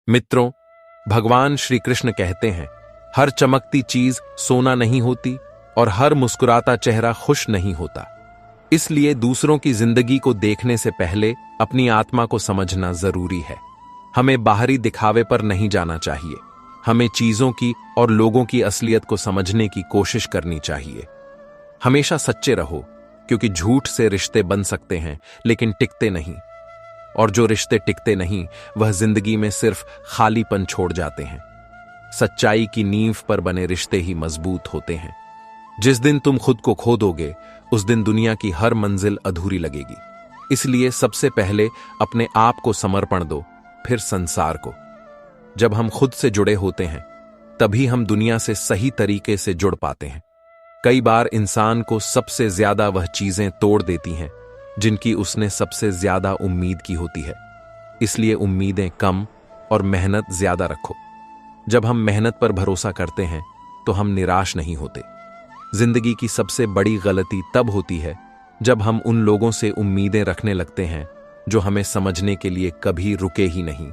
मित्रों, भगवान श्री कृष्ण कहते हैं, हर चमकती चीज सोना नहीं होती और हर मुस्कुराता चेहरा खुश नहीं होता। इसलिए दूसरों की जिंदगी को देखने से पहले अपनी आत्मा को समझना जरूरी है। हमें बाहरी दिखावे पर नहीं जाना चाहिए। हमें चीजों की और लोगों की असलियत को समझने की कोशिश करनी चाहिए। हमेशा सच्चे रहो, क्योंकि झूठ से रिश्ते बन सकते हैं लेकिन टिकते नहीं, और जो रिश्ते टिकते नहीं वह जिंदगी में सिर्फ खालीपन छोड़ जाते हैं। सच्चाई की नींव पर बने रिश्ते ही मजबूत होते हैं। जिस दिन तुम खुद को खो दोगे, उस दिन दुनिया की हर मंजिल अधूरी लगेगी। इसलिए सबसे पहले अपने आप को समर्पण दो, फिर संसार को। जब हम खुद से जुड़े होते हैं, तभी हम दुनिया से सही तरीके से जुड़ पाते हैं। कई बार इंसान को सबसे ज्यादा वह चीजें तोड़ देती हैं जिनकी उसने सबसे ज्यादा उम्मीद की होती है। इसलिए उम्मीदें कम और मेहनत ज्यादा रखो। जब हम मेहनत पर भरोसा करते हैं तो हम निराश नहीं होते। जिंदगी की सबसे बड़ी गलती तब होती है जब हम उन लोगों से उम्मीदें रखने लगते हैं जो हमें समझने के लिए कभी रुके ही नहीं।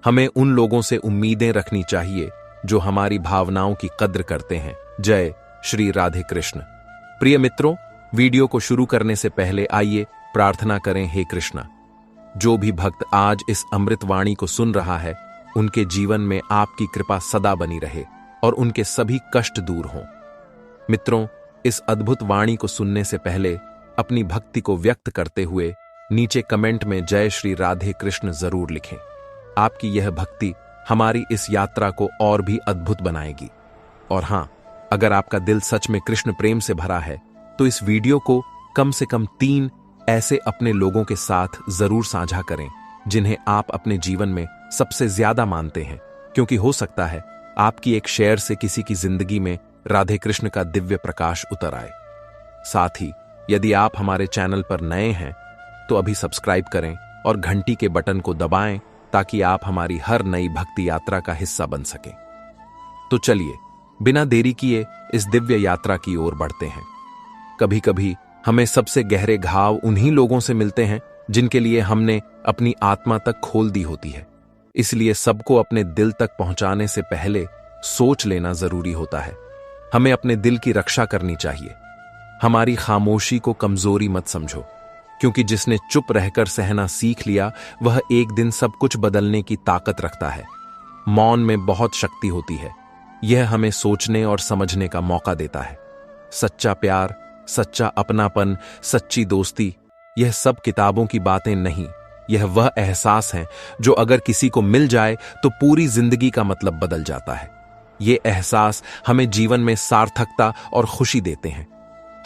हमें उन लोगों से उम्मीदें रखनी चाहिए जो हमारी भावनाओं की कद्र करते हैं। जय श्री राधे कृष्ण। प्रिय मित्रों, वीडियो को शुरू करने से पहले आइए प्रार्थना करें। हे कृष्णा, जो भी भक्त आज इस अमृत वाणी को सुन रहा है, उनके जीवन में आपकी कृपा सदा बनी रहे और उनके सभी कष्ट दूर हों। मित्रों, इस अद्भुत वाणी को सुनने से पहले अपनी भक्ति को व्यक्त करते हुए नीचे कमेंट में जय श्री राधे कृष्ण जरूर लिखें। आपकी यह भक्ति हमारी इस यात्रा को और भी अद्भुत बनाएगी। और हां, अगर आपका दिल सच में कृष्ण प्रेम से भरा है तो इस वीडियो को कम से कम 3 ऐसे अपने लोगों के साथ जरूर साझा करें जिन्हें आप अपने जीवन में सबसे ज्यादा मानते हैं, क्योंकि हो सकता है आपकी एक शेयर से किसी की जिंदगी में राधे कृष्ण का दिव्य प्रकाश उतर आए। साथ ही यदि आप हमारे चैनल पर नए हैं तो अभी सब्सक्राइब करें और घंटी के बटन को दबाएं ताकि आप हमारी हर नई भक्ति यात्रा का हिस्सा बन सकें। तो चलिए बिना देरी किए इस दिव्य यात्रा की ओर बढ़ते हैं। कभी कभी हमें सबसे गहरे घाव उन्हीं लोगों से मिलते हैं जिनके लिए हमने अपनी आत्मा तक खोल दी होती है। इसलिए सबको अपने दिल तक पहुंचाने से पहले सोच लेना जरूरी होता है। हमें अपने दिल की रक्षा करनी चाहिए। हमारी खामोशी को कमजोरी मत समझो, क्योंकि जिसने चुप रहकर सहना सीख लिया वह एक दिन सब कुछ बदलने की ताकत रखता है। मौन में बहुत शक्ति होती है। यह हमें सोचने और समझने का मौका देता है। सच्चा प्यार, सच्चा अपनापन, सच्ची दोस्ती, यह सब किताबों की बातें नहीं, यह वह एहसास है जो अगर किसी को मिल जाए तो पूरी जिंदगी का मतलब बदल जाता है। ये एहसास हमें जीवन में सार्थकता और खुशी देते हैं।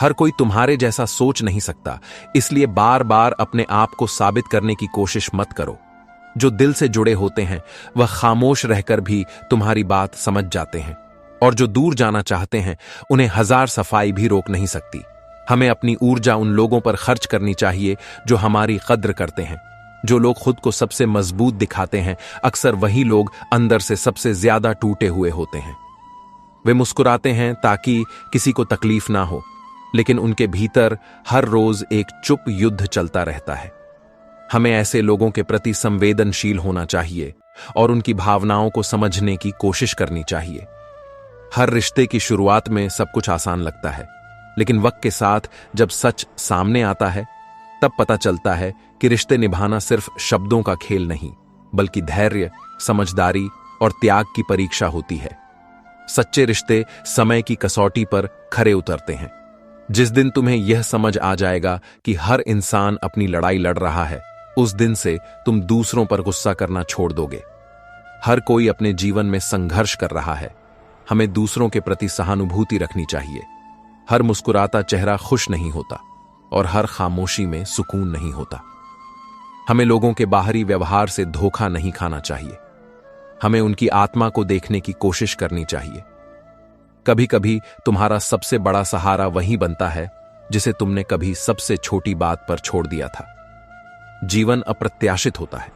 हर कोई तुम्हारे जैसा सोच नहीं सकता, इसलिए बार बार अपने आप को साबित करने की कोशिश मत करो। जो दिल से जुड़े होते हैं वह खामोश रहकर भी तुम्हारी बात समझ जाते हैं, और जो दूर जाना चाहते हैं उन्हें 1000 सफाई भी रोक नहीं सकती। हमें अपनी ऊर्जा उन लोगों पर खर्च करनी चाहिए जो हमारी कद्र करते हैं। जो लोग खुद को सबसे मजबूत दिखाते हैं, अक्सर वही लोग अंदर से सबसे ज्यादा टूटे हुए होते हैं। वे मुस्कुराते हैं ताकि किसी को तकलीफ ना हो, लेकिन उनके भीतर हर रोज एक चुप युद्ध चलता रहता है। हमें ऐसे लोगों के प्रति संवेदनशील होना चाहिए और उनकी भावनाओं को समझने की कोशिश करनी चाहिए। हर रिश्ते की शुरुआत में सब कुछ आसान लगता है, लेकिन वक्त के साथ जब सच सामने आता है तब पता चलता है कि रिश्ते निभाना सिर्फ शब्दों का खेल नहीं, बल्कि धैर्य, समझदारी और त्याग की परीक्षा होती है। सच्चे रिश्ते समय की कसौटी पर खरे उतरते हैं। जिस दिन तुम्हें यह समझ आ जाएगा कि हर इंसान अपनी लड़ाई लड़ रहा है, उस दिन से तुम दूसरों पर गुस्सा करना छोड़ दोगे। हर कोई अपने जीवन में संघर्ष कर रहा है। हमें दूसरों के प्रति सहानुभूति रखनी चाहिए। हर मुस्कुराता चेहरा खुश नहीं होता और हर खामोशी में सुकून नहीं होता। हमें लोगों के बाहरी व्यवहार से धोखा नहीं खाना चाहिए। हमें उनकी आत्मा को देखने की कोशिश करनी चाहिए। कभी कभी तुम्हारा सबसे बड़ा सहारा वही बनता है जिसे तुमने कभी सबसे छोटी बात पर छोड़ दिया था। जीवन अप्रत्याशित होता है।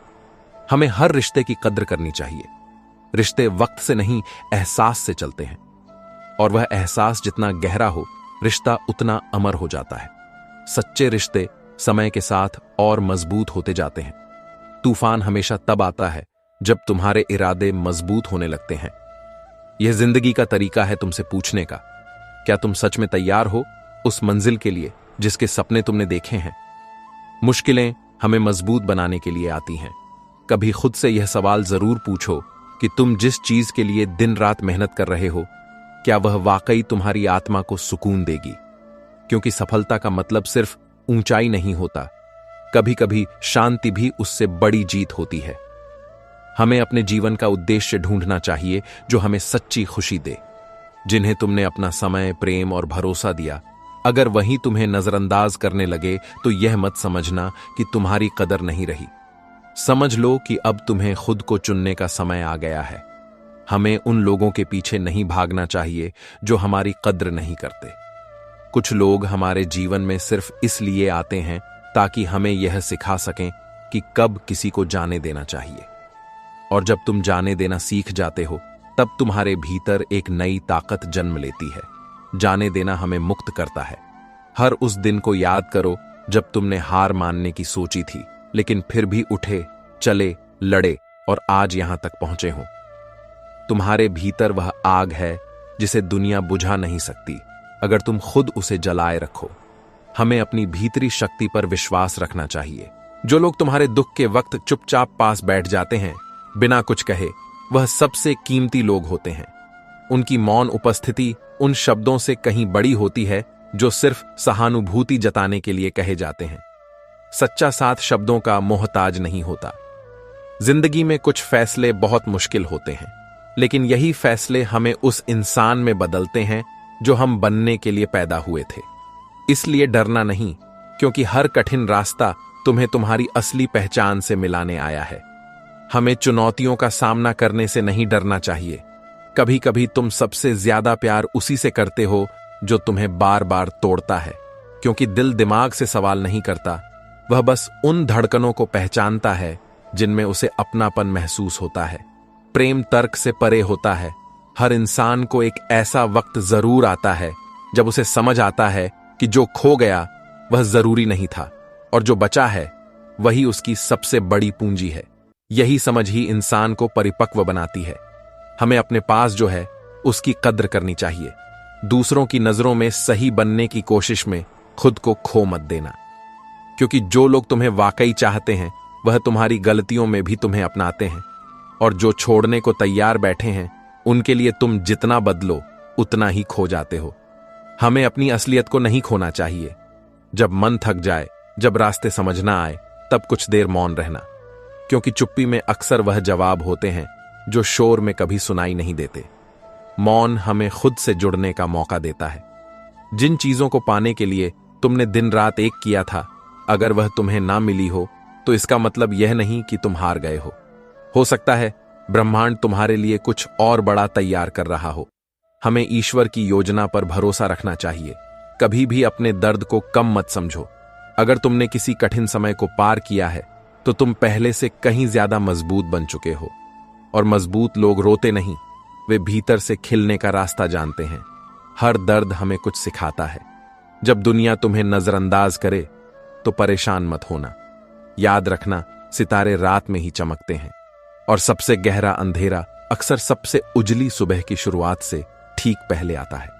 हमें हर रिश्ते की कद्र करनी चाहिए। रिश्ते वक्त से नहीं, एहसास से चलते हैं, और वह एहसास जितना गहरा हो, रिश्ता उतना अमर हो जाता है। सच्चे रिश्ते समय के साथ और मजबूत होते जाते हैं। तूफान हमेशा तब आता है जब तुम्हारे इरादे मजबूत होने लगते हैं। यह जिंदगी का तरीका है तुमसे पूछने का, क्या तुम सच में तैयार हो उस मंजिल के लिए जिसके सपने तुमने देखे हैं? मुश्किलें हमें मजबूत बनाने के लिए आती हैं। कभी खुद से यह सवाल जरूर पूछो कि तुम जिस चीज के लिए दिन रात मेहनत कर रहे हो, क्या वह वाकई तुम्हारी आत्मा को सुकून देगी? क्योंकि सफलता का मतलब सिर्फ ऊंचाई नहीं होता, कभी कभी शांति भी उससे बड़ी जीत होती है। हमें अपने जीवन का उद्देश्य ढूंढना चाहिए जो हमें सच्ची खुशी दे। जिन्हें तुमने अपना समय, प्रेम और भरोसा दिया, अगर वही तुम्हें नजरअंदाज करने लगे तो यह मत समझना कि तुम्हारी कदर नहीं रही। समझ लो कि अब तुम्हें खुद को चुनने का समय आ गया है। हमें उन लोगों के पीछे नहीं भागना चाहिए जो हमारी कद्र नहीं करते। कुछ लोग हमारे जीवन में सिर्फ इसलिए आते हैं ताकि हमें यह सिखा सकें कि कब किसी को जाने देना चाहिए। और जब तुम जाने देना सीख जाते हो, तब तुम्हारे भीतर एक नई ताकत जन्म लेती है। जाने देना हमें मुक्त करता है। हर उस दिन को याद करो जब तुमने हार मानने की सोची थी, लेकिन फिर भी उठे, चले, लड़े और आज यहां तक पहुंचे हो। तुम्हारे भीतर वह आग है जिसे दुनिया बुझा नहीं सकती अगर तुम खुद उसे जलाए रखो। हमें अपनी भीतरी शक्ति पर विश्वास रखना चाहिए। जो लोग तुम्हारे दुख के वक्त चुपचाप पास बैठ जाते हैं बिना कुछ कहे, वह सबसे कीमती लोग होते हैं। उनकी मौन उपस्थिति उन शब्दों से कहीं बड़ी होती है जो सिर्फ सहानुभूति जताने के लिए कहे जाते हैं। सच्चा साथ शब्दों का मोहताज नहीं होता। जिंदगी में कुछ फैसले बहुत मुश्किल होते हैं, लेकिन यही फैसले हमें उस इंसान में बदलते हैं जो हम बनने के लिए पैदा हुए थे। इसलिए डरना नहीं, क्योंकि हर कठिन रास्ता तुम्हें तुम्हारी असली पहचान से मिलाने आया है। हमें चुनौतियों का सामना करने से नहीं डरना चाहिए। कभी कभी तुम सबसे ज्यादा प्यार उसी से करते हो जो तुम्हें बार बार तोड़ता है, क्योंकि दिल दिमाग से सवाल नहीं करता, वह बस उन धड़कनों को पहचानता है जिनमें उसे अपनापन महसूस होता है। प्रेम तर्क से परे होता है। हर इंसान को एक ऐसा वक्त जरूर आता है जब उसे समझ आता है कि जो खो गया वह जरूरी नहीं था, और जो बचा है वही उसकी सबसे बड़ी पूंजी है। यही समझ ही इंसान को परिपक्व बनाती है। हमें अपने पास जो है उसकी कद्र करनी चाहिए। दूसरों की नजरों में सही बनने की कोशिश में खुद को खो मत देना, क्योंकि जो लोग तुम्हें वाकई चाहते हैं वह तुम्हारी गलतियों में भी तुम्हें अपनाते हैं, और जो छोड़ने को तैयार बैठे हैं उनके लिए तुम जितना बदलो उतना ही खो जाते हो। हमें अपनी असलियत को नहीं खोना चाहिए। जब मन थक जाए, जब रास्ते समझ ना आए, तब कुछ देर मौन रहना, क्योंकि चुप्पी में अक्सर वह जवाब होते हैं जो शोर में कभी सुनाई नहीं देते। मौन हमें खुद से जुड़ने का मौका देता है। जिन चीजों को पाने के लिए तुमने दिन रात एक किया था, अगर वह तुम्हें ना मिली हो तो इसका मतलब यह नहीं कि तुम हार गए हो। हो सकता है ब्रह्मांड तुम्हारे लिए कुछ और बड़ा तैयार कर रहा हो। हमें ईश्वर की योजना पर भरोसा रखना चाहिए। कभी भी अपने दर्द को कम मत समझो। अगर तुमने किसी कठिन समय को पार किया है तो तुम पहले से कहीं ज्यादा मजबूत बन चुके हो। और मजबूत लोग रोते नहीं, वे भीतर से खिलने का रास्ता जानते हैं। हर दर्द हमें कुछ सिखाता है। जब दुनिया तुम्हें नजरअंदाज करे तो परेशान मत होना। याद रखना, सितारे रात में ही चमकते हैं, और सबसे गहरा अंधेरा अक्सर सबसे उजली सुबह की शुरुआत से ठीक पहले आता है।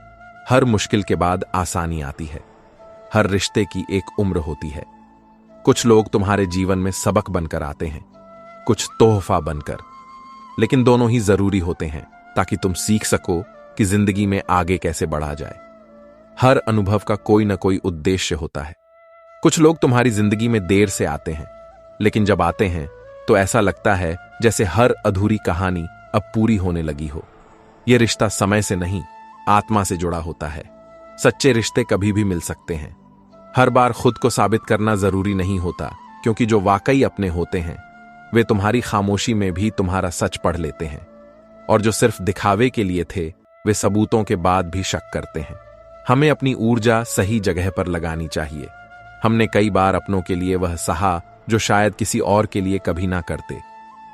हर मुश्किल के बाद आसानी आती है। हर रिश्ते की एक उम्र होती है। कुछ लोग तुम्हारे जीवन में सबक बनकर आते हैं, कुछ तोहफा बनकर, लेकिन दोनों ही जरूरी होते हैं ताकि तुम सीख सको कि जिंदगी में आगे कैसे बढ़ा जाए। हर अनुभव का कोई ना कोई उद्देश्य होता है। कुछ लोग तुम्हारी जिंदगी में देर से आते हैं, लेकिन जब आते हैं तो ऐसा लगता है जैसे हर अधूरी कहानी अब पूरी होने लगी हो। यह रिश्ता समय से नहीं, आत्मा से जुड़ा होता है। सच्चे रिश्ते कभी भी मिल सकते हैं। हर बार खुद को साबित करना जरूरी नहीं होता, क्योंकि जो वाकई अपने होते हैं वे तुम्हारी खामोशी में भी तुम्हारा सच पढ़ लेते हैं, और जो सिर्फ दिखावे के लिए थे वे सबूतों के बाद भी शक करते हैं। हमें अपनी ऊर्जा सही जगह पर लगानी चाहिए। हमने कई बार अपनों के लिए वह सहा जो शायद किसी और के लिए कभी ना करते,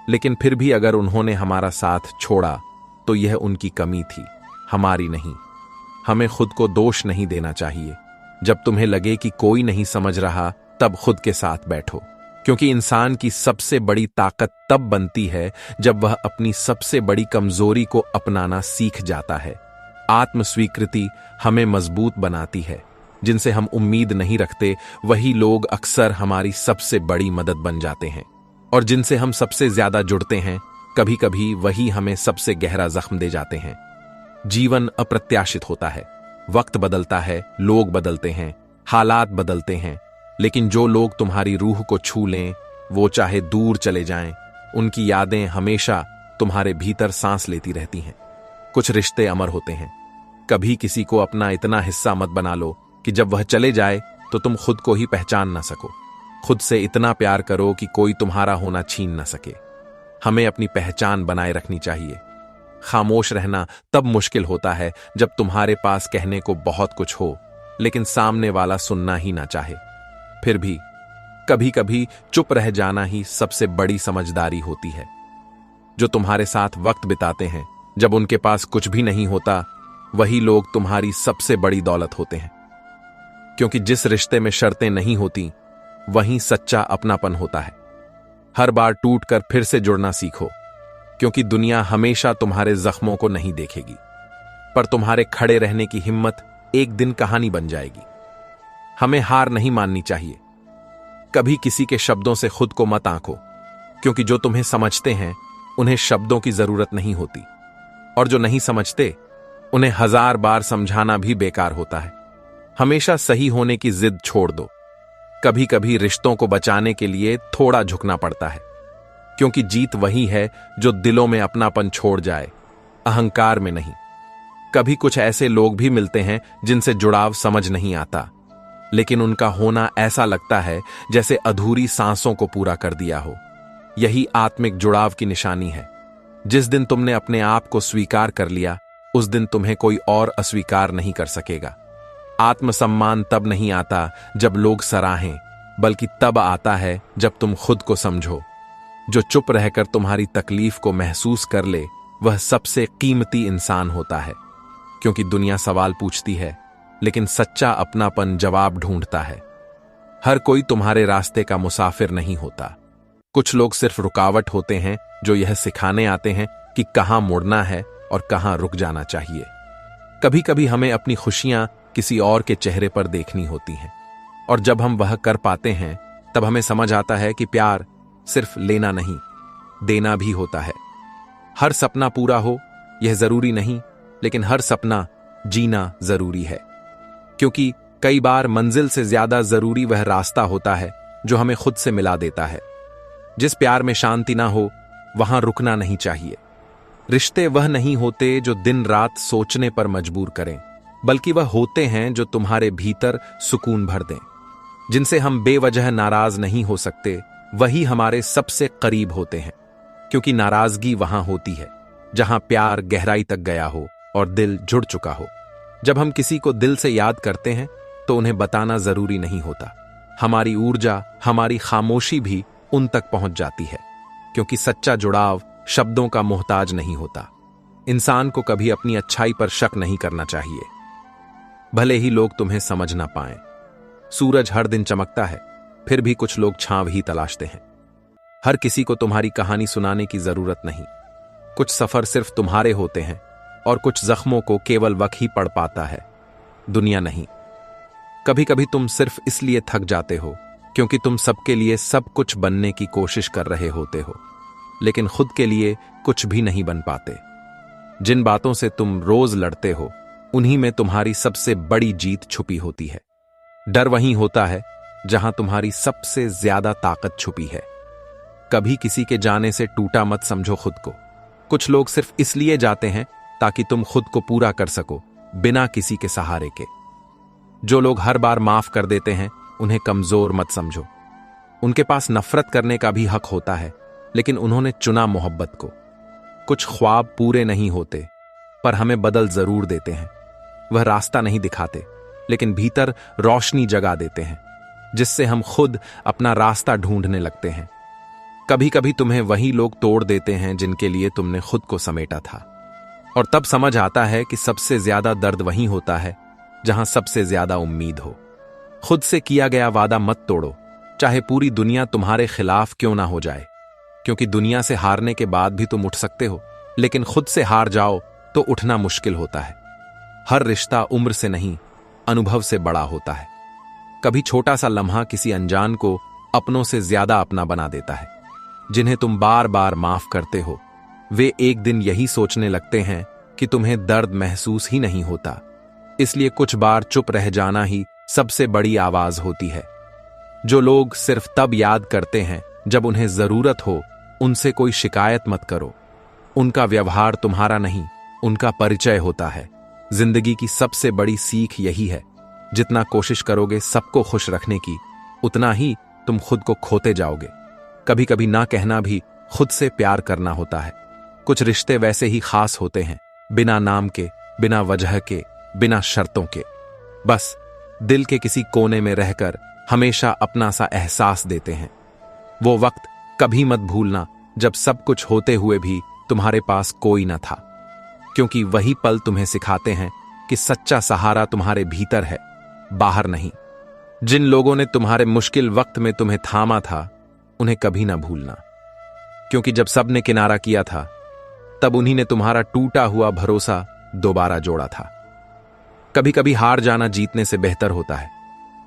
लेकिन फिर भी अगर उन्होंने हमारा साथ छोड़ा तो यह उनकी कमी थी, हमारी नहीं। हमें खुद को दोष नहीं देना चाहिए। जब तुम्हें लगे कि कोई नहीं समझ रहा, तब खुद के साथ बैठो। क्योंकि इंसान की सबसे बड़ी ताकत तब बनती है जब वह अपनी सबसे बड़ी कमजोरी को अपनाना सीख जाता है। आत्म स्वीकृति हमें मजबूत बनाती है। जिनसे हम उम्मीद नहीं रखते वही लोग अक्सर हमारी सबसे बड़ी मदद बन जाते हैं, और जिनसे हम सबसे ज्यादा जुड़ते हैं कभी कभी वही हमें सबसे गहरा जख्म दे जाते हैं। जीवन अप्रत्याशित होता है, वक्त बदलता है, लोग बदलते हैं, हालात बदलते हैं, लेकिन जो लोग तुम्हारी रूह को छू लें, वो चाहे दूर चले जाएं, उनकी यादें हमेशा तुम्हारे भीतर सांस लेती रहती हैं। कुछ रिश्ते अमर होते हैं। कभी किसी को अपना इतना हिस्सा मत बना लो कि जब वह चले जाए तो तुम खुद को ही पहचान ना सको। खुद से इतना प्यार करो कि कोई तुम्हारा होना छीन ना सके। हमें अपनी पहचान बनाए रखनी चाहिए। खामोश रहना तब मुश्किल होता है जब तुम्हारे पास कहने को बहुत कुछ हो, लेकिन सामने वाला सुनना ही ना चाहे। फिर भी कभी कभी चुप रह जाना ही सबसे बड़ी समझदारी होती है। जो तुम्हारे साथ वक्त बिताते हैं जब उनके पास कुछ भी नहीं होता, वही लोग तुम्हारी सबसे बड़ी दौलत होते हैं। क्योंकि जिस रिश्ते में शर्तें नहीं होती वहीं सच्चा अपनापन होता है। हर बार टूटकर फिर से जुड़ना सीखो, क्योंकि दुनिया हमेशा तुम्हारे जख्मों को नहीं देखेगी, पर तुम्हारे खड़े रहने की हिम्मत एक दिन कहानी बन जाएगी। हमें हार नहीं माननी चाहिए। कभी किसी के शब्दों से खुद को मत आंको, क्योंकि जो तुम्हें समझते हैं उन्हें शब्दों की जरूरत नहीं होती, और जो नहीं समझते उन्हें 1000 बार समझाना भी बेकार होता है। हमेशा सही होने की जिद छोड़ दो। कभी कभी रिश्तों को बचाने के लिए थोड़ा झुकना पड़ता है, क्योंकि जीत वही है जो दिलों में अपनापन छोड़ जाए, अहंकार में नहीं। कभी कुछ ऐसे लोग भी मिलते हैं जिनसे जुड़ाव समझ नहीं आता, लेकिन उनका होना ऐसा लगता है जैसे अधूरी सांसों को पूरा कर दिया हो। यही आत्मिक जुड़ाव की निशानी है। जिस दिन तुमने अपने आप को स्वीकार कर लिया, उस दिन तुम्हें कोई और अस्वीकार नहीं कर सकेगा। आत्मसम्मान तब नहीं आता जब लोग सराहें, बल्कि तब आता है जब तुम खुद को समझो। जो चुप रहकर तुम्हारी तकलीफ को महसूस कर ले, वह सबसे कीमती इंसान होता है। क्योंकि दुनिया सवाल पूछती है, लेकिन सच्चा अपनापन जवाब ढूंढता है। हर कोई तुम्हारे रास्ते का मुसाफिर नहीं होता। कुछ लोग सिर्फ रुकावट होते हैं, जो यह सिखाने आते हैं कि कहां मुड़ना है और कहां रुक जाना चाहिए। कभी कभी हमें अपनी खुशियां किसी और के चेहरे पर देखनी होती हैं, और जब हम वह कर पाते हैं तब हमें समझ आता है कि प्यार सिर्फ लेना नहीं, देना भी होता है। हर सपना पूरा हो यह जरूरी नहीं, लेकिन हर सपना जीना जरूरी है। क्योंकि कई बार मंजिल से ज्यादा जरूरी वह रास्ता होता है जो हमें खुद से मिला देता है। जिस प्यार में शांति ना हो वहां रुकना नहीं चाहिए। रिश्ते वह नहीं होते जो दिन रात सोचने पर मजबूर करें, बल्कि वह होते हैं जो तुम्हारे भीतर सुकून भर दें। जिनसे हम बेवजह नाराज नहीं हो सकते, वही हमारे सबसे करीब होते हैं। क्योंकि नाराजगी वहां होती है जहां प्यार गहराई तक गया हो और दिल जुड़ चुका हो। जब हम किसी को दिल से याद करते हैं तो उन्हें बताना जरूरी नहीं होता। हमारी ऊर्जा, हमारी खामोशी भी उन तक पहुंच जाती है। क्योंकि सच्चा जुड़ाव शब्दों का मोहताज नहीं होता। इंसान को कभी अपनी अच्छाई पर शक नहीं करना चाहिए, भले ही लोग तुम्हें समझ ना पाएं। सूरज हर दिन चमकता है, फिर भी कुछ लोग छांव ही तलाशते हैं। हर किसी को तुम्हारी कहानी सुनाने की जरूरत नहीं। कुछ सफर सिर्फ तुम्हारे होते हैं, और कुछ जख्मों को केवल वक्त ही पढ़ पाता है, दुनिया नहीं। कभी कभी तुम सिर्फ इसलिए थक जाते हो क्योंकि तुम सबके लिए सब कुछ बनने की कोशिश कर रहे होते हो, लेकिन खुद के लिए कुछ भी नहीं बन पाते। जिन बातों से तुम रोज लड़ते हो, उन्हीं में तुम्हारी सबसे बड़ी जीत छुपी होती है। डर वहीं होता है जहां तुम्हारी सबसे ज्यादा ताकत छुपी है। कभी किसी के जाने से टूटा मत समझो खुद को। कुछ लोग सिर्फ इसलिए जाते हैं ताकि तुम खुद को पूरा कर सको, बिना किसी के सहारे के। जो लोग हर बार माफ कर देते हैं, उन्हें कमजोर मत समझो। उनके पास नफरत करने का भी हक होता है, लेकिन उन्होंने चुना मोहब्बत को। कुछ ख्वाब पूरे नहीं होते, पर हमें बदल जरूर देते हैं। वह रास्ता नहीं दिखाते, लेकिन भीतर रोशनी जगा देते हैं, जिससे हम खुद अपना रास्ता ढूंढने लगते हैं। कभी कभी तुम्हें वही लोग तोड़ देते हैं जिनके लिए तुमने खुद को समेटा था, और तब समझ आता है कि सबसे ज्यादा दर्द वहीं होता है जहां सबसे ज्यादा उम्मीद हो। खुद से किया गया वादा मत तोड़ो, चाहे पूरी दुनिया तुम्हारे खिलाफ क्यों ना हो जाए, क्योंकि दुनिया से हारने के बाद भी तुम उठ सकते हो, लेकिन खुद से हार जाओ तो उठना मुश्किल होता है। हर रिश्ता उम्र से नहीं, अनुभव से बड़ा होता है। कभी छोटा सा लम्हा किसी अनजान को अपनों से ज्यादा अपना बना देता है। जिन्हें तुम बार बार माफ करते हो, वे एक दिन यही सोचने लगते हैं कि तुम्हें दर्द महसूस ही नहीं होता। इसलिए कुछ बार चुप रह जाना ही सबसे बड़ी आवाज होती है। जो लोग सिर्फ तब याद करते हैं जब उन्हें जरूरत हो, उनसे कोई शिकायत मत करो। उनका व्यवहार तुम्हारा नहीं, उनका परिचय होता है। जिंदगी की सबसे बड़ी सीख यही है, जितना कोशिश करोगे सबको खुश रखने की, उतना ही तुम खुद को खोते जाओगे। कभी कभी ना कहना भी खुद से प्यार करना होता है। कुछ रिश्ते वैसे ही खास होते हैं, बिना नाम के, बिना वजह के, बिना शर्तों के। बस दिल के किसी कोने में रहकर हमेशा अपना सा एहसास देते हैं। वो वक्त कभी मत भूलना जब सब कुछ होते हुए भी तुम्हारे पास कोई न था, क्योंकि वही पल तुम्हें सिखाते हैं कि सच्चा सहारा तुम्हारे भीतर है, बाहर नहीं। जिन लोगों ने तुम्हारे मुश्किल वक्त में तुम्हें थामा था, उन्हें कभी ना भूलना, क्योंकि जब सबने किनारा किया था, तब उन्हीं ने तुम्हारा टूटा हुआ भरोसा दोबारा जोड़ा था। कभी कभी हार जाना जीतने से बेहतर होता है,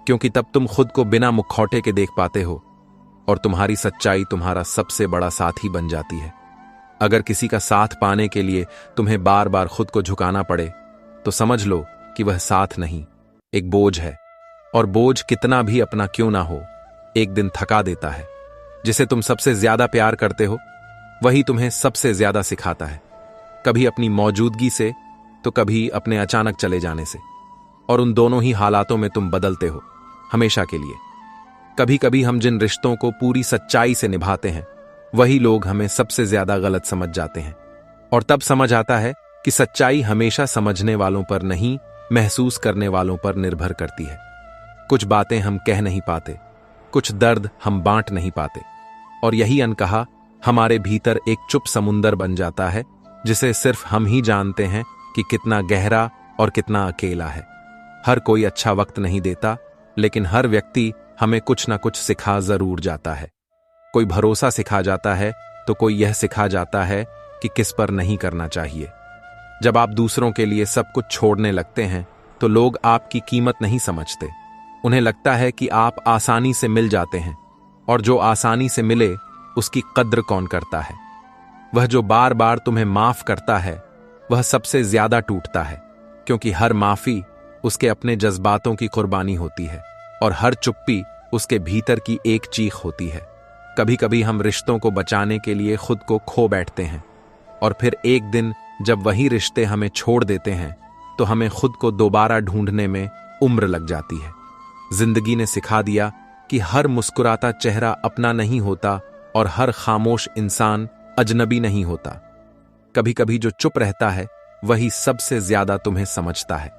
क्योंकि तब तुम खुद को बिना मुखौटे के देख पाते हो और तुम्हारी सच्चाई तुम्हारा सबसे बड़ा साथी बन जाती है। अगर किसी का साथ पाने के लिए तुम्हें बार बार खुद को झुकाना पड़े, तो समझ लो कि वह साथ नहीं, एक बोझ है। और बोझ कितना भी अपना क्यों ना हो, एक दिन थका देता है। जिसे तुम सबसे ज्यादा प्यार करते हो, वही तुम्हें सबसे ज्यादा सिखाता है। कभी अपनी मौजूदगी से, तो कभी अपने अचानक चले जाने से। और उन दोनों ही हालातों में तुम बदलते हो, हमेशा के लिए। कभी कभी हम जिन रिश्तों को पूरी सच्चाई से निभाते हैं, वही लोग हमें सबसे ज्यादा गलत समझ जाते हैं। और तब समझ आता है कि सच्चाई हमेशा समझने वालों पर नहीं, महसूस करने वालों पर निर्भर करती है। कुछ बातें हम कह नहीं पाते, कुछ दर्द हम बांट नहीं पाते, और यही अनकहा हमारे भीतर एक चुप समुंदर बन जाता है, जिसे सिर्फ हम ही जानते हैं कि कितना गहरा और कितना अकेला है। हर कोई अच्छा वक्त नहीं देता, लेकिन हर व्यक्ति हमें कुछ ना कुछ सिखा जरूर जाता है। कोई भरोसा सिखा जाता है, तो कोई यह सिखा जाता है कि किस पर नहीं करना चाहिए। जब आप दूसरों के लिए सब कुछ छोड़ने लगते हैं, तो लोग आपकी कीमत नहीं समझते। उन्हें लगता है कि आप आसानी से मिल जाते हैं, और जो आसानी से मिले उसकी कद्र कौन करता है। वह जो बार बार तुम्हें माफ करता है, वह सबसे ज्यादा टूटता है, क्योंकि हर माफी उसके अपने जज्बातों की कुर्बानी होती है, और हर चुप्पी उसके भीतर की एक चीख होती है। कभी कभी हम रिश्तों को बचाने के लिए खुद को खो बैठते हैं, और फिर एक दिन जब वही रिश्ते हमें छोड़ देते हैं, तो हमें खुद को दोबारा ढूंढने में उम्र लग जाती है। जिंदगी ने सिखा दिया कि हर मुस्कुराता चेहरा अपना नहीं होता, और हर खामोश इंसान अजनबी नहीं होता। कभी कभी जो चुप रहता है, वही सबसे ज्यादा तुम्हें समझता है।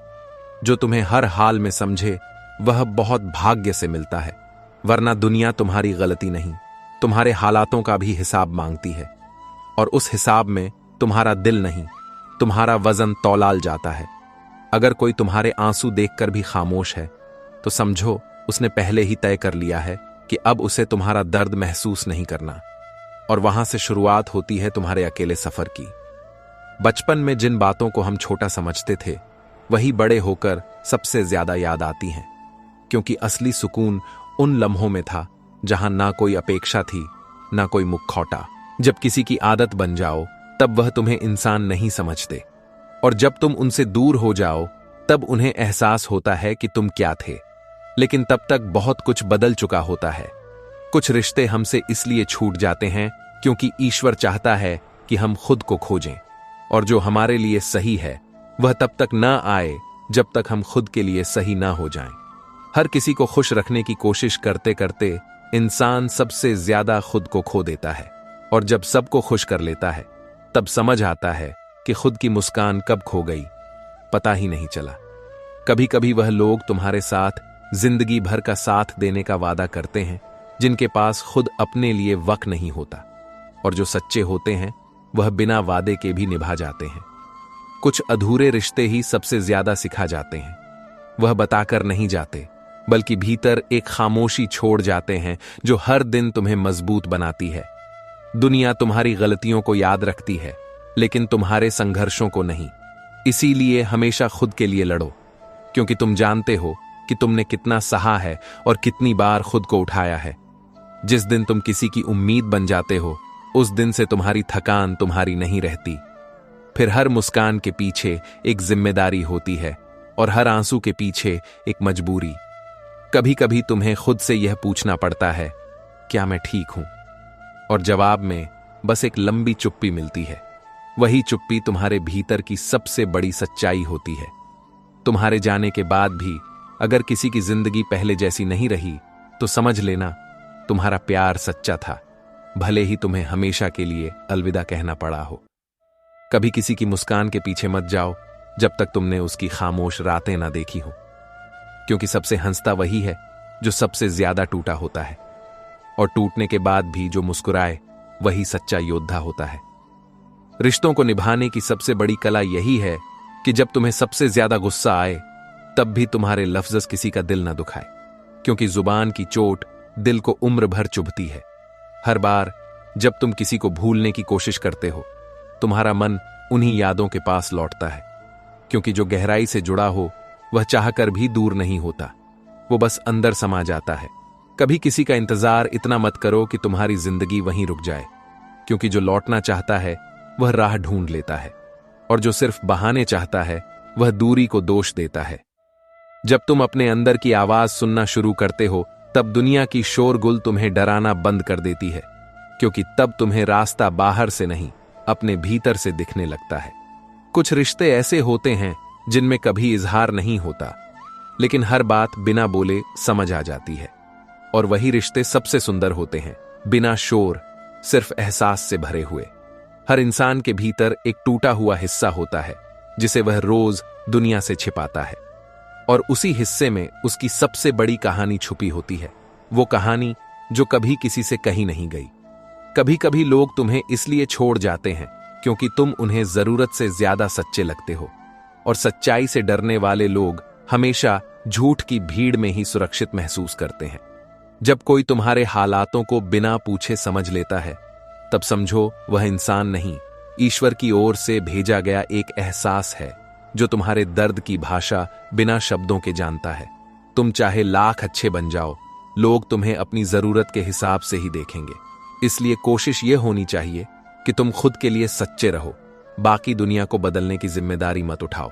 जो तुम्हें हर हाल में समझे, वह बहुत भाग्य से मिलता है, वरना दुनिया तुम्हारी गलती नहीं, तुम्हारे हालातों का भी हिसाब मांगती है। और उस हिसाब में तुम्हारा दिल नहीं, तुम्हारा वजन तौलाल जाता है। अगर कोई तुम्हारे आंसू देखकर भी खामोश है, तो समझो उसने पहले ही तय कर लिया है कि अब उसे तुम्हारा दर्द महसूस नहीं करना। और वहां से शुरुआत होती है तुम्हारे अकेले सफर की। बचपन में जिन बातों को हम छोटा समझते थे, वही बड़े होकर सबसे ज्यादा याद आती हैं, क्योंकि असली सुकून उन लम्हों में था जहां ना कोई अपेक्षा थी, ना कोई मुखौटा। जब किसी की आदत बन जाओ, तब वह तुम्हें इंसान नहीं समझते, और जब तुम उनसे दूर हो जाओ, तब उन्हें एहसास होता है कि तुम क्या थे। लेकिन तब तक बहुत कुछ बदल चुका होता है। कुछ रिश्ते हमसे इसलिए छूट जाते हैं क्योंकि ईश्वर चाहता है कि हम खुद को खोजें, और जो हमारे लिए सही है, वह तब तक न आए जब तक हम खुद के लिए सही ना हो जाएं। हर किसी को खुश रखने की कोशिश करते करते इंसान सबसे ज्यादा खुद को खो देता है, और जब सबको खुश कर लेता है, तब समझ आता है कि खुद की मुस्कान कब खो गई, पता ही नहीं चला। कभी कभी वह लोग तुम्हारे साथ जिंदगी भर का साथ देने का वादा करते हैं, जिनके पास खुद अपने लिए वक्त नहीं होता, और जो सच्चे होते हैं, वह बिना वादे के भी निभा जाते हैं। कुछ अधूरे रिश्ते ही सबसे ज्यादा सिखा जाते हैं। वह बताकर नहीं जाते, बल्कि भीतर एक खामोशी छोड़ जाते हैं जो हर दिन तुम्हें मजबूत बनाती है। दुनिया तुम्हारी गलतियों को याद रखती है, लेकिन तुम्हारे संघर्षों को नहीं। इसीलिए हमेशा खुद के लिए लड़ो, क्योंकि तुम जानते हो कि तुमने कितना सहा है और कितनी बार खुद को उठाया है। जिस दिन तुम किसी की उम्मीद बन जाते हो, उस दिन से तुम्हारी थकान तुम्हारी नहीं रहती। फिर हर मुस्कान के पीछे एक जिम्मेदारी होती है और हर आंसू के पीछे एक मजबूरी। कभी कभी तुम्हें खुद से यह पूछना पड़ता है, क्या मैं ठीक हूं? और जवाब में बस एक लंबी चुप्पी मिलती है। वही चुप्पी तुम्हारे भीतर की सबसे बड़ी सच्चाई होती है। तुम्हारे जाने के बाद भी अगर किसी की जिंदगी पहले जैसी नहीं रही, तो समझ लेना तुम्हारा प्यार सच्चा था, भले ही तुम्हें हमेशा के लिए अलविदा कहना पड़ा हो। कभी किसी की मुस्कान के पीछे मत जाओ जब तक तुमने उसकी खामोश रातें ना देखी हो, क्योंकि सबसे हंसता वही है जो सबसे ज्यादा टूटा होता है, और टूटने के बाद भी जो मुस्कुराए वही सच्चा योद्धा होता है। रिश्तों को निभाने की सबसे बड़ी कला यही है कि जब तुम्हें सबसे ज्यादा गुस्सा आए, तब भी तुम्हारे लफ्ज़ किसी का दिल ना दुखाए, क्योंकि जुबान की चोट दिल को उम्र भर चुभती है। हर बार जब तुम किसी को भूलने की कोशिश करते हो, तुम्हारा मन उन्हीं यादों के पास लौटता है, क्योंकि जो गहराई से जुड़ा हो वह चाहकर भी दूर नहीं होता, वो बस अंदर समा जाता है। कभी किसी का इंतजार इतना मत करो कि तुम्हारी जिंदगी वहीं रुक जाए, क्योंकि जो लौटना चाहता है वह राह ढूंढ लेता है, और जो सिर्फ बहाने चाहता है वह दूरी को दोष देता है। जब तुम अपने अंदर की आवाज सुनना शुरू करते हो, तब दुनिया की शोरगुल तुम्हें डराना बंद कर देती है, क्योंकि तब तुम्हें रास्ता बाहर से नहीं अपने भीतर से दिखने लगता है। कुछ रिश्ते ऐसे होते हैं जिनमें कभी इजहार नहीं होता, लेकिन हर बात बिना बोले समझ आ जाती है, और वही रिश्ते सबसे सुंदर होते हैं, बिना शोर, सिर्फ एहसास से भरे हुए। हर इंसान के भीतर एक टूटा हुआ हिस्सा होता है जिसे वह रोज दुनिया से छिपाता है, और उसी हिस्से में उसकी सबसे बड़ी कहानी छुपी होती है, वो कहानी जो कभी किसी से कही नहीं गई। कभी कभी लोग तुम्हें इसलिए छोड़ जाते हैं क्योंकि तुम उन्हें जरूरत से ज्यादा सच्चे लगते हो, और सच्चाई से डरने वाले लोग हमेशा झूठ की भीड़ में ही सुरक्षित महसूस करते हैं। जब कोई तुम्हारे हालातों को बिना पूछे समझ लेता है, तब समझो वह इंसान नहीं, ईश्वर की ओर से भेजा गया एक एहसास है जो तुम्हारे दर्द की भाषा बिना शब्दों के जानता है। तुम चाहे लाख अच्छे बन जाओ, लोग तुम्हें अपनी जरूरत के हिसाब से ही देखेंगे। इसलिए कोशिश यह होनी चाहिए कि तुम खुद के लिए सच्चे रहो, बाकी दुनिया को बदलने की जिम्मेदारी मत उठाओ।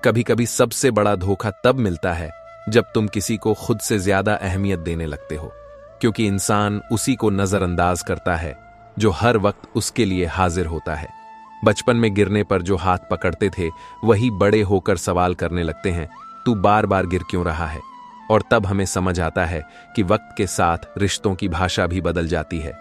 कभी कभी सबसे बड़ा धोखा तब मिलता है जब तुम किसी को खुद से ज्यादा अहमियत देने लगते हो, क्योंकि इंसान उसी को नजरअंदाज करता है जो हर वक्त उसके लिए हाजिर होता है। बचपन में गिरने पर जो हाथ पकड़ते थे, वही बड़े होकर सवाल करने लगते हैं, तू बार बार गिर क्यों रहा है? और तब हमें समझ आता है कि वक्त के साथ रिश्तों की भाषा भी बदल जाती है।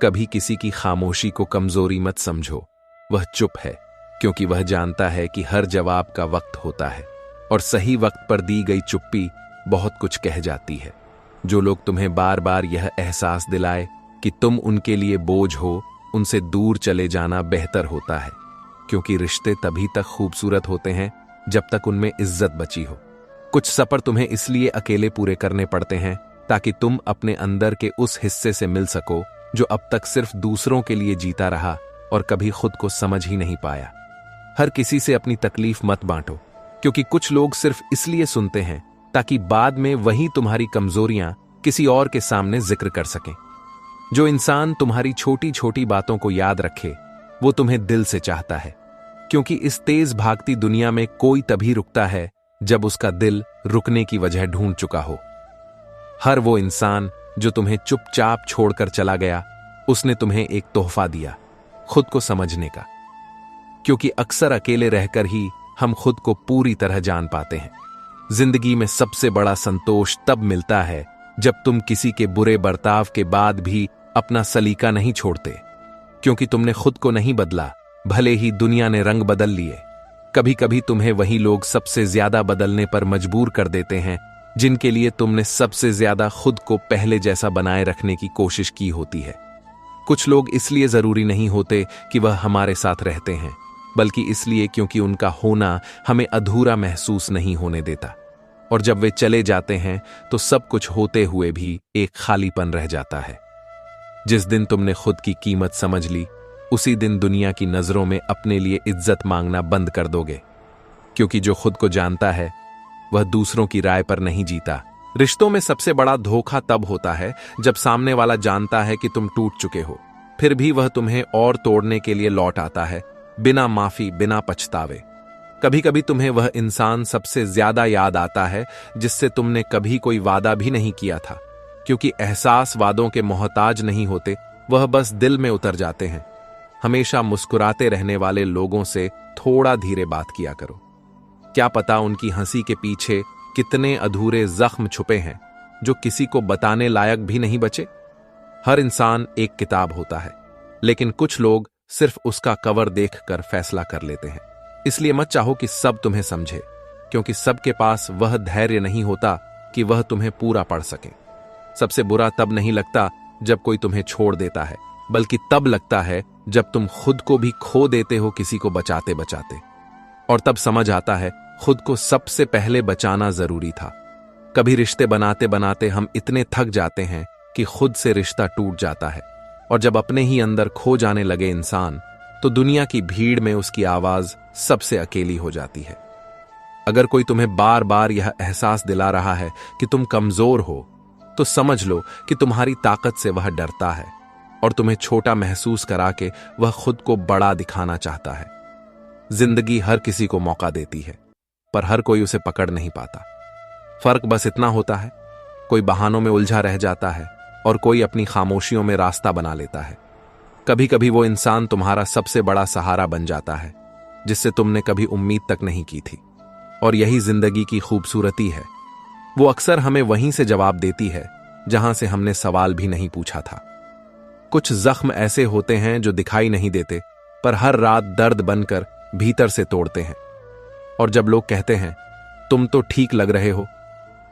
कभी किसी की खामोशी को कमजोरी मत समझो, वह चुप है क्योंकि वह जानता है कि हर जवाब का वक्त होता है, और सही वक्त पर दी गई चुप्पी बहुत कुछ कह जाती है। जो लोग तुम्हें बार बार यह एहसास दिलाए कि तुम उनके लिए बोझ हो, उनसे दूर चले जाना बेहतर होता है, क्योंकि रिश्ते तभी तक खूबसूरत होते हैं जब तक उनमें इज्जत बची हो। कुछ सफर तुम्हें इसलिए अकेले पूरे करने पड़ते हैं ताकि तुम अपने अंदर के उस हिस्से से मिल सको जो अब तक सिर्फ दूसरों के लिए जीता रहा और कभी खुद को समझ ही नहीं पाया। हर किसी से अपनी तकलीफ मत बांटो, क्योंकि कुछ लोग सिर्फ इसलिए सुनते हैं ताकि बाद में वही तुम्हारी कमजोरियां किसी और के सामने जिक्र कर सकें। जो इंसान तुम्हारी छोटी छोटी बातों को याद रखे, वो तुम्हें दिल से चाहता है, क्योंकि इस तेज भागती दुनिया में कोई तभी रुकता है जब उसका दिल रुकने की वजह ढूंढ चुका हो। हर वो इंसान जो तुम्हें चुपचाप छोड़कर चला गया, उसने तुम्हें एक तोहफा दिया, खुद को समझने का, क्योंकि अक्सर अकेले रहकर ही हम खुद को पूरी तरह जान पाते हैं। जिंदगी में सबसे बड़ा संतोष तब मिलता है जब तुम किसी के बुरे बर्ताव के बाद भी अपना सलीका नहीं छोड़ते, क्योंकि तुमने खुद को नहीं बदला, भले ही दुनिया ने रंग बदल लिए। कभी कभी तुम्हें वही लोग सबसे ज्यादा बदलने पर मजबूर कर देते हैं जिनके लिए तुमने सबसे ज्यादा खुद को पहले जैसा बनाए रखने की कोशिश की होती है। कुछ लोग इसलिए जरूरी नहीं होते कि वह हमारे साथ रहते हैं, बल्कि इसलिए क्योंकि उनका होना हमें अधूरा महसूस नहीं होने देता। और जब वे चले जाते हैं तो सब कुछ होते हुए भी एक खालीपन रह जाता है। जिस दिन तुमने खुद की कीमत समझ ली, उसी दिन दुनिया की नजरों में अपने लिए इज्जत मांगना बंद कर दोगे, क्योंकि जो खुद को जानता है वह दूसरों की राय पर नहीं जीता। रिश्तों में सबसे बड़ा धोखा तब होता है जब सामने वाला जानता है कि तुम टूट चुके हो, फिर भी वह तुम्हें और तोड़ने के लिए लौट आता है, बिना माफी, बिना पछतावे। कभी कभी तुम्हें वह इंसान सबसे ज्यादा याद आता है जिससे तुमने कभी कोई वादा भी नहीं किया था, क्योंकि एहसास वादों के मोहताज नहीं होते, वह बस दिल में उतर जाते हैं। हमेशा मुस्कुराते रहने वाले लोगों से थोड़ा धीरे बात किया करो। क्या पता उनकी हंसी के पीछे कितने अधूरे जख्म छुपे हैं जो किसी को बताने लायक भी नहीं बचे। हर इंसान एक किताब होता है, लेकिन कुछ लोग सिर्फ उसका कवर देखकर फैसला कर लेते हैं। इसलिए मत चाहो कि सब तुम्हें समझे, क्योंकि सबके पास वह धैर्य नहीं होता कि वह तुम्हें पूरा पढ़ सके। सबसे बुरा तब नहीं लगता जब कोई तुम्हें छोड़ देता है, बल्कि तब लगता है जब तुम खुद को भी खो देते हो किसी को बचाते बचाते। और तब समझ आता है खुद को सबसे पहले बचाना जरूरी था। कभी रिश्ते बनाते बनाते हम इतने थक जाते हैं कि खुद से रिश्ता टूट जाता है, और जब अपने ही अंदर खो जाने लगे इंसान, तो दुनिया की भीड़ में उसकी आवाज सबसे अकेली हो जाती है। अगर कोई तुम्हें बार बार यह एहसास दिला रहा है कि तुम कमजोर हो, तो समझ लो कि तुम्हारी ताकत से वह डरता है, और तुम्हें छोटा महसूस करा के वह खुद को बड़ा दिखाना चाहता है। जिंदगी हर किसी को मौका देती है, पर हर कोई उसे पकड़ नहीं पाता। फर्क बस इतना होता है, कोई बहानों में उलझा रह जाता है और कोई अपनी खामोशियों में रास्ता बना लेता है। कभी कभी वो इंसान तुम्हारा सबसे बड़ा सहारा बन जाता है, जिससे तुमने कभी उम्मीद तक नहीं की थी। और यही जिंदगी की खूबसूरती है, वो अक्सर हमें वहीं से जवाब देती है जहां से हमने सवाल भी नहीं पूछा था। कुछ जख्म ऐसे होते हैं जो दिखाई नहीं देते, पर हर रात दर्द बनकर भीतर से तोड़ते हैं। और जब लोग कहते हैं तुम तो ठीक लग रहे हो,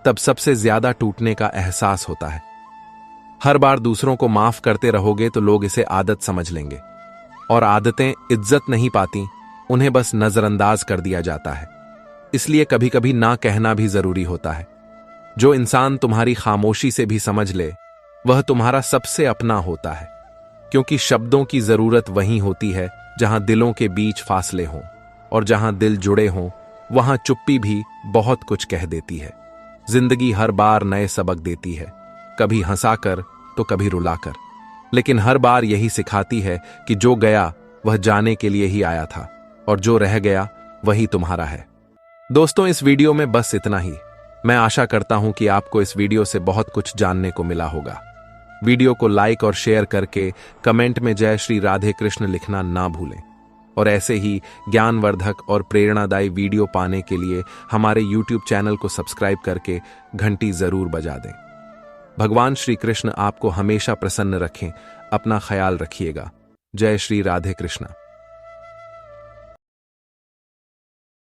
तब सबसे ज्यादा टूटने का एहसास होता है। हर बार दूसरों को माफ करते रहोगे तो लोग इसे आदत समझ लेंगे, और आदतें इज्जत नहीं पाती, उन्हें बस नजरअंदाज कर दिया जाता है। इसलिए कभी कभी ना कहना भी जरूरी होता है। जो इंसान तुम्हारी खामोशी से भी समझ ले, वह तुम्हारा सबसे अपना होता है, क्योंकि शब्दों की जरूरत वहीं होती है जहां दिलों के बीच फासले हों, और जहां दिल जुड़े हों वहां चुप्पी भी बहुत कुछ कह देती है। जिंदगी हर बार नए सबक देती है, कभी हंसाकर तो कभी रुलाकर, लेकिन हर बार यही सिखाती है कि जो गया वह जाने के लिए ही आया था, और जो रह गया वही तुम्हारा है। दोस्तों, इस वीडियो में बस इतना ही। मैं आशा करता हूं कि आपको इस वीडियो से बहुत कुछ जानने को मिला होगा। वीडियो को लाइक और शेयर करके कमेंट में जय श्री राधे कृष्ण लिखना ना भूलें, और ऐसे ही ज्ञानवर्धक और प्रेरणादायी वीडियो पाने के लिए हमारे YouTube चैनल को सब्सक्राइब करके घंटी जरूर बजा दें। भगवान श्री कृष्ण आपको हमेशा प्रसन्न रखें। अपना ख्याल रखिएगा। जय श्री राधे कृष्ण।